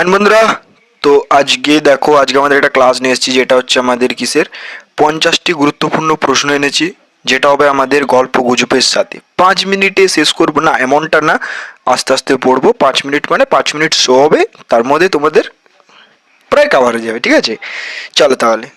Join বন্ধুরা। তো আজকে আমাদের একটা ক্লাস নিয়ে এসেছি, যেটা হচ্ছে আমাদের কিসের 50টি গুরুত্বপূর্ণ প্রশ্ন এনেছি, যেটা হবে আমাদের গল্প গুজবের সাথে। 5 মিনিটে শেষ করবো না এমনটা না, আস্তে আস্তে পড়বো। 5 মিনিট মানে 5 মিনিট শো হবে, তার মধ্যে তোমাদের প্রায় কাভার হয়ে যাবে। ঠিক আছে, চলো তাহলে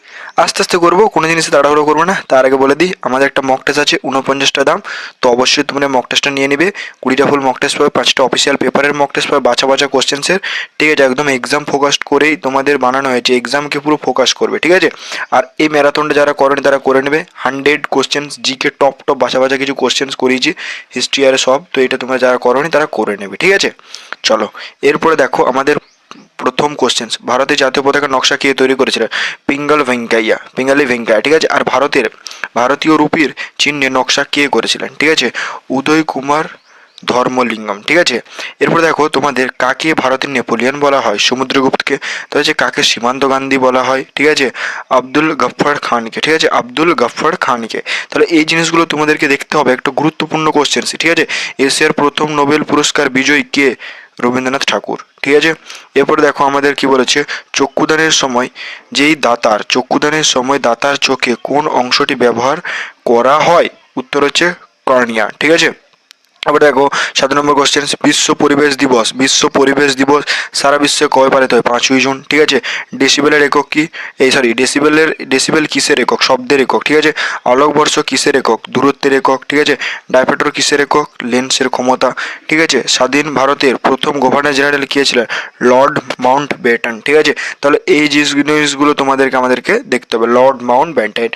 আস্তে আস্তে করবো, কোনো জিনিসে তাড়াহুড়ো করবো না। তার আগে বলে দিই, আমাদের একটা মক টেস্ট আছে 49টা দাম। তো অবশ্যই তোমরা মক টেস্টটা নিয়ে নিবে। 20টা ফুল মক টেস্ট পাবে, 5টা অফিসিয়াল পেপারের মক টেস্ট পাবে, বাছা বাছা কোশ্চেন্সের। ঠিক আছে, একদম এক্সাম ফোকাসড করেই তোমাদের বানানো হয়েছে, এক্সামকে পুরো ফোকাস করবে। ঠিক আছে, আর এই ম্যারাথনটা যারা করেনি তারা করে নেবে। 100 কোশ্চেন্স জিকে টপ টপ বাছা বাছা কিছু কোশ্চেন্স করিয়েছি, হিস্ট্রি আর সব। তো এটা তোমরা যারা করোনি তারা করে নেবে। ঠিক আছে, চলো এরপরে দেখো আমাদের প্রথম কোশ্চেন, ভারতের জাতীয় পতাকার নকশা কে তৈরি করেছিলেন? পিঙ্গালি ভেঙ্কাইয়া। ঠিক আছে, আর ভারতীয় রুপির চিহ্নে নকশা কে করেছিলেন? ঠিক আছে, উদয় কুমার ধর্মলিঙ্গম। ঠিক আছে, এরপর দেখো তোমাদের কাকে ভারতের নেপোলিয়ন বলা হয়? সমুদ্রগুপ্তকে। তো হচ্ছে কাকে সীমান্ত গান্ধী বলা হয়? ঠিক আছে, আব্দুল গফফর খানকে। ঠিক আছে, আব্দুল গফফর খানকে। তাহলে এই জিনিসগুলো তোমাদেরকে দেখতে হবে, একটা গুরুত্বপূর্ণ কোশ্চেন। ঠিক আছে, এশিয়ার প্রথম নোবেল পুরস্কার বিজয়ী কে? রবীন্দ্রনাথ ঠাকুর। ঠিক আছে, এরপরে দেখো আমাদের কি বলেছে, চক্ষুদানের সময় দাতার চোখে কোন অংশটি ব্যবহার করা হয়? উত্তর হচ্ছে কর্নিয়া। ঠিক আছে, এবার দেখো 7 নম্বর কোশ্চেন, বিশ্ব পরিবেশ দিবস সারা বিশ্বে কবে পালিত হয়? 5ই জুন। ঠিক আছে, ডেসিবেলের একক কি? ডেসিবেল কিসের একক? শব্দের একক। ঠিক আছে, আলোকবর্ষ কিসের একক? দূরত্বের একক। ঠিক আছে, ডায়পেটর কিসের একক? লেন্সের ক্ষমতা। ঠিক আছে, স্বাধীন ভারতের প্রথম গভর্নর জেনারেল কে ছিলেন? Lord Mount Batten. ঠিক আছে, তাহলে এই জিনিসগুলো আমাদেরকে দেখতে হবে, লর্ড মাউন্ট ব্যাটেন।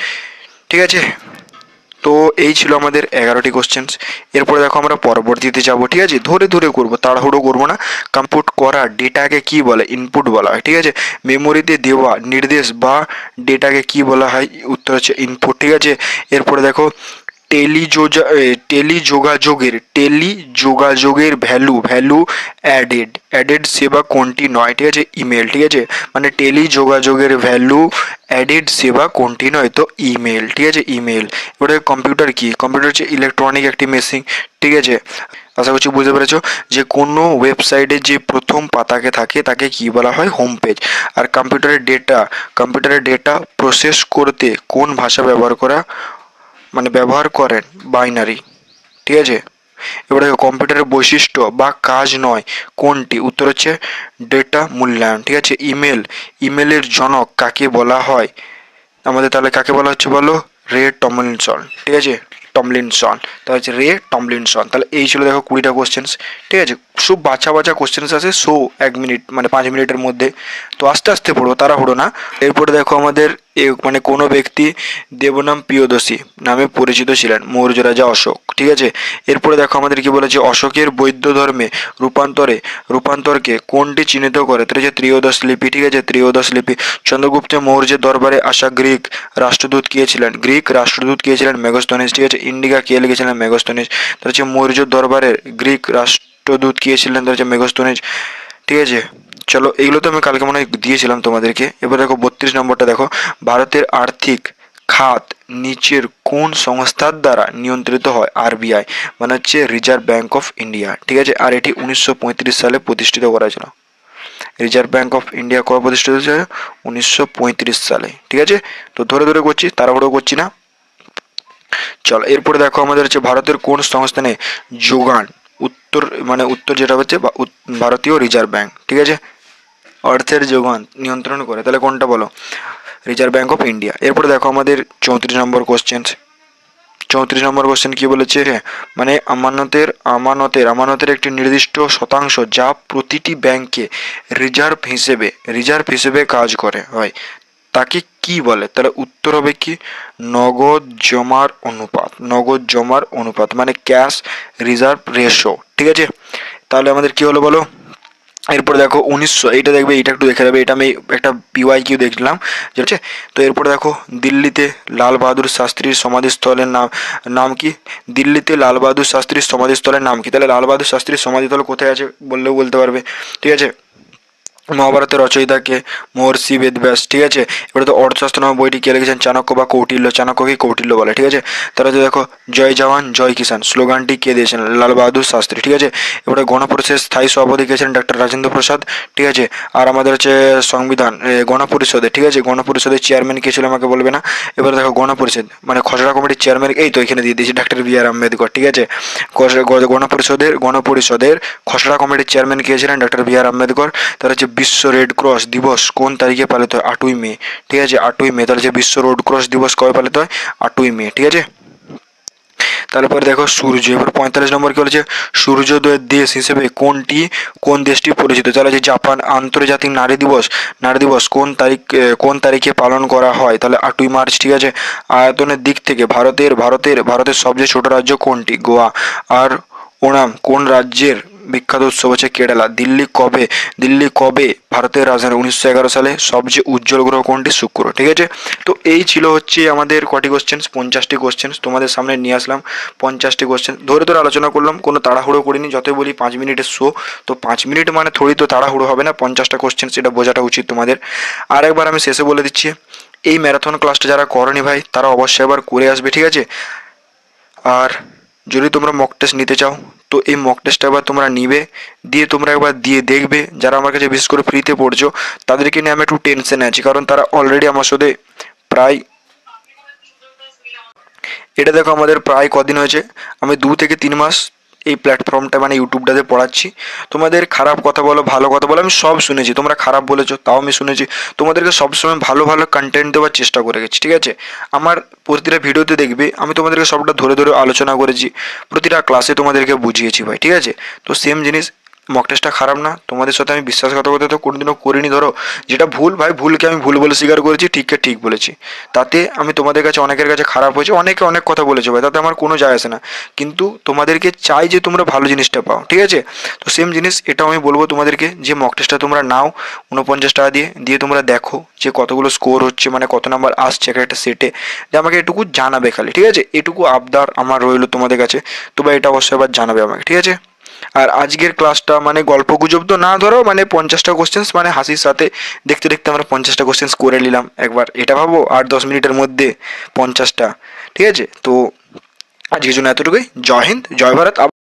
ঠিক আছে, তো এই ছিল আমাদের 11টি কোশ্চেন্স। এরপরে দেখো আমরা পরবর্তীতে যাব। ঠিক আছে, ধরে ধরে করবো, তাড়াহুড়ো করবো না। কম্পিউট করা ডেটাকে কি বলে? ইনপুট বলা হয়। ঠিক আছে, মেমোরিতে দেওয়া নির্দেশ বা ডেটাকে কি বলা হয়? উত্তর হচ্ছে ইনপুট। ঠিক আছে, এরপরে দেখো টেলিযোগাযোগের ভ্যালু অ্যাডেড সেবা কোনটি নয়? ঠিক আছে, ইমেল। ঠিক আছে, মানে টেলিযোগাযোগের ভ্যালু অ্যাডেড সেবা কোনটি নয়? তো ইমেল। ঠিক আছে, ইমেল। এবারে কম্পিউটার কি? কম্পিউটার হচ্ছে ইলেকট্রনিক একটি মেশিন। ঠিক আছে, আশা করছি বুঝতে পেরেছো যে কোনো ওয়েবসাইটে যে প্রথম পাতাকে থাকে তাকে কি বলা হয়? Home page. আর কম্পিউটারের ডেটা প্রসেস করতে কোন ভাষা ব্যবহার করেন? বাইনারি। ঠিক আছে, এবারে কম্পিউটারের বৈশিষ্ট্য বা কাজ নয় কোনটি? উত্তর হচ্ছে ডেটা মূল্যায়ন। ঠিক আছে, ইমেলের জনক কাকে বলা হয়? আমাদের তাহলে কাকে বলা হচ্ছে বলো? Ray Tomlinson. ঠিক আছে, টমলিনসন, তাহলে হচ্ছে রে টমলিনসন। তাহলে এই ছিল দেখো 20টা কোশ্চেন্স। ঠিক আছে, সব বাছা বাছা কোশ্চেন্স আছে, 1 মিনিট মানে 5 মিনিটের মধ্যে। তো আস্তে আস্তে পড়ো, তাড়াহুড়ো না। এরপরে দেখো আমাদের কোনো ব্যক্তি দেবনাম প্রিয়দর্শী নামে পরিচিত ছিলেন? মৌর্য রাজা অশোক। ঠিক আছে, এরপরে দেখো আমাদের কি বলেছে, অশোকের বৌদ্ধ ধর্মে রূপান্তরকে কোনটি চিহ্নিত করে? তো হচ্ছে ত্রয়োদশ লিপি। ঠিক আছে, ত্রয়োদশ লিপি। চন্দ্রগুপ্ত মৌর্যের দরবারে আসা গ্রিক রাষ্ট্রদূত কে ছিলেন? মেগাস্থনিস। ঠিক আছে, ইন্ডিকা কে লিখেছিলেন? মেগাস্থনিস। তার হচ্ছে মৌর্য দরবারের গ্রিক রাষ্ট্রদূত কে ছিলেন? তার হচ্ছে মেগাস্থনিস। ঠিক আছে, চলো এগুলো তো আমি কালকে মনে হয় দিয়েছিলাম তোমাদেরকে। এবার দেখো 32 নম্বরটা দেখো, ভারতের আর্থিক খাত নিচের কোন সংস্থার দ্বারা নিয়ন্ত্রিত হয়? আরবিআই, মানে হচ্ছে রিজার্ভ ব্যাঙ্ক অফ ইন্ডিয়া। ঠিক আছে, আর এটি 1935 সালে প্রতিষ্ঠিত করা হয়েছিল। রিজার্ভ ব্যাঙ্ক অফ ইন্ডিয়া কবে প্রতিষ্ঠিত হয়েছে? 1935 সালে। ঠিক আছে, তো ধরে ধরে করছি, তাড়াহুড়ো করছি না। চলো এরপরে দেখো আমাদের হচ্ছে ভারতের কোন সংস্থানে যোগান উত্তর যেটা হচ্ছে ভারতীয় রিজার্ভ ব্যাঙ্ক। ঠিক আছে, অর্থের যোগান নিয়ন্ত্রণ করে, তাহলে কোনটা বলো? Reserve bank of India. এরপরে দেখো আমাদের 34 নম্বর কোশ্চেন কি বলেছে? মানে আমানতের একটি নির্দিষ্ট শতাংশ যা প্রতিটি ব্যাংকে রিজার্ভ হিসেবে কাজ করে হয়, তাকে কি বলে? তাহলে উত্তর হবে কি? নগদ জমার অনুপাত মানে ক্যাশ রিজার্ভ রেশো। ঠিক আছে, তাহলে আমাদের কি হলো বলো? এরপর দেখো 1900, এইটা দেখবে, এইটা একটু দেখে যাবে, এটা আমি একটা PYQ দেখলাম, ঠিক আছে। তো এরপরে দেখো দিল্লিতে লাল বাহাদুর শাস্ত্রীর সমাধিস্থলের নাম কি? দিল্লিতে লাল বাহাদুর শাস্ত্রীর সমাধিস্থলের নাম কি? তাহলে লাল বাহাদুর শাস্ত্রীর সমাধিস্থল কোথায় আছে বললেও বলতে পারবে। ঠিক আছে, মহাভারতের রচয়িতাকে মহর্ষি বেদব্যাস, ঠিক আছে। এবারে তো অর্থশাস্ত্র নামক বইটি কে লিখেছেন? চাণক্য বা কৌটিল্য, চাণক্যকে কৌটিল্য বলে, ঠিক আছে। তাহলে তো দেখো জয় জওয়ান জয় কিষান স্লোগানটি কে দিয়েছেন? লাল বাহাদুর শাস্ত্রী, ঠিক আছে। এবারে গণপরিষদের স্থায়ী সভাপতি কে ছিলেন? ডক্টর রাজেন্দ্র প্রসাদ, ঠিক আছে। আর আমাদের হচ্ছে সংবিধান গণপরিষদে, ঠিক আছে, গণপরিষদের চেয়ারম্যান কে ছিল আমাকে বলবে না। এবারে দেখো গণপরিষদ মানে খসড়া কমিটির চেয়ারম্যান, এই তো এখানে দিয়ে দিয়েছি ডক্টর বি আর আম্বেদকর, ঠিক আছে। গণপরিষদের খসড়া কমিটির চেয়ারম্যান কে ছিলেন? ডক্টর বি আর আম্বেদকর। তার হচ্ছে বিশ্ব রেড ক্রস দিবস কোন তারিখে পালিত হয়? 8ই মে, ঠিক আছে, 8ই মে। তাহলে যে বিশ্ব রেড ক্রস দিবস কবে পালিত হয়? 8ই মে, ঠিক আছে। তারপরে দেখো সূর্য, এবার 45 নম্বর কি বলেছে? সূর্যোদয়ের দেশ হিসেবে কোন দেশটি পরিচিত? তাহলে যে জাপান। আন্তর্জাতিক নারী দিবস কোন তারিখে পালন করা হয়? তাহলে 8ই মার্চ, ঠিক আছে। আয়তনের দিক থেকে ভারতের সবচেয়ে ছোট রাজ্য কোনটি? গোয়া। আর ওনাম কোন রাজ্যের বিখ্যাত উৎসব হচ্ছে? কেরালা। দিল্লি কবে ভারতের রাজধানী? 1911 সালে। সবচেয়ে উজ্জ্বল গ্রহ কোনটি? শুক্র, ঠিক আছে। তো এই ছিল হচ্ছে আমাদের কটি কোশ্চেন্স? 50টি কোশ্চেন্স তোমাদের সামনে নিয়ে আসলাম। 50টি কোশ্চেন ধরে ধরে আলোচনা করলাম, কোনো তাড়াহুড়ো করিনি। যতই বলি 5 মিনিটের শো, তো 5 মিনিট মানে থোড়ি তো তাড়াহুড়ো হবে না। 50টা কোশ্চেন সেটা বোঝাটা উচিত তোমাদের। আর একবার আমি শেষে বলে দিচ্ছি, এই ম্যারাথন ক্লাসটা যারা করনি ভাই তারা অবশ্যই একবার করে আসবে, ঠিক আছে। আর যদি তোমরা মক টেস্ট নিতে চাও তো এই মক টেস্টটা একবার তোমরা নিবে, দিয়ে তোমরা একবার দিয়ে দেখবে। যারা আমার কাছে বিশেষ করে ফ্রিতে পড়ছো তাদেরকে নিয়ে আমি একটু টেনশনে আছি, কারণ তারা অলরেডি আমার সাথে প্রায়, এটা দেখো আমাদের প্রায় কদিন হয়েছে, আমি 2 থেকে 3 মাস এই প্ল্যাটফর্মটা মানে ইউটিউবটাতে পড়াচ্ছি। তোমাদের খারাপ কথা বলো ভালো কথা বলো আমি সব শুনেছি, তোমরা খারাপ বলেছো তাও আমি শুনেছি। তোমাদেরকে সবসময় ভালো ভালো কন্টেন্ট দেওয়ার চেষ্টা করে গেছি, ঠিক আছে। আমার প্রতিটা ভিডিওতে দেখবে আমি তোমাদেরকে সবটা ধরে ধরে আলোচনা করেছি, প্রতিটা ক্লাসে তোমাদেরকে বুঝিয়েছি ভাই, ঠিক আছে। তো সেম জিনিস, মক টেস্টটা খারাপ না, তোমাদের সাথে আমি বিশ্বাসঘাতকতা তো কোনোদিনও করিনি। ধরো যেটা ভুল ভাই, ভুলকে আমি ভুল বলে স্বীকার করেছি, ঠিককে ঠিক বলেছি। তাতে আমি তোমাদের কাছে অনেকের কাছে খারাপ হয়েছে, অনেকে অনেক কথা বলেছে ভাই, তাতে আমার কোনো যায় আসে না। কিন্তু তোমাদেরকে চাই যে তোমরা ভালো জিনিসটা পাও, ঠিক আছে। তো সেম জিনিস এটাও আমি বলবো তোমাদেরকে, যে মক টেস্টটা তোমরা নাও 49 টাকা দিয়ে, দিয়ে তোমরা দেখো যে কতগুলো স্কোর হচ্ছে, মানে কত নাম্বার আসছে একটা একটা সেটে, যে আমাকে এটুকু জানাবে খালি, ঠিক আছে। এটুকু আবদার আমার রইলো তোমাদের কাছে। তো ভাই এটা অবশ্যই আবার জানাবে আমাকে, ঠিক আছে। আর আজকের ক্লাসটা মানে গল্প গুজব তো না, ধরো মানে 50টা কোশ্চেন্স মানে হাসির সাথে দেখতে দেখতে আমরা 50টা কোশ্চেন্স করে নিলাম একবার, এটা ভাবো 8-10 মিনিটের মধ্যে 50টা, ঠিক আছে। তো আজকের জন্য এতটুকুই। জয় হিন্দ, জয় ভারত।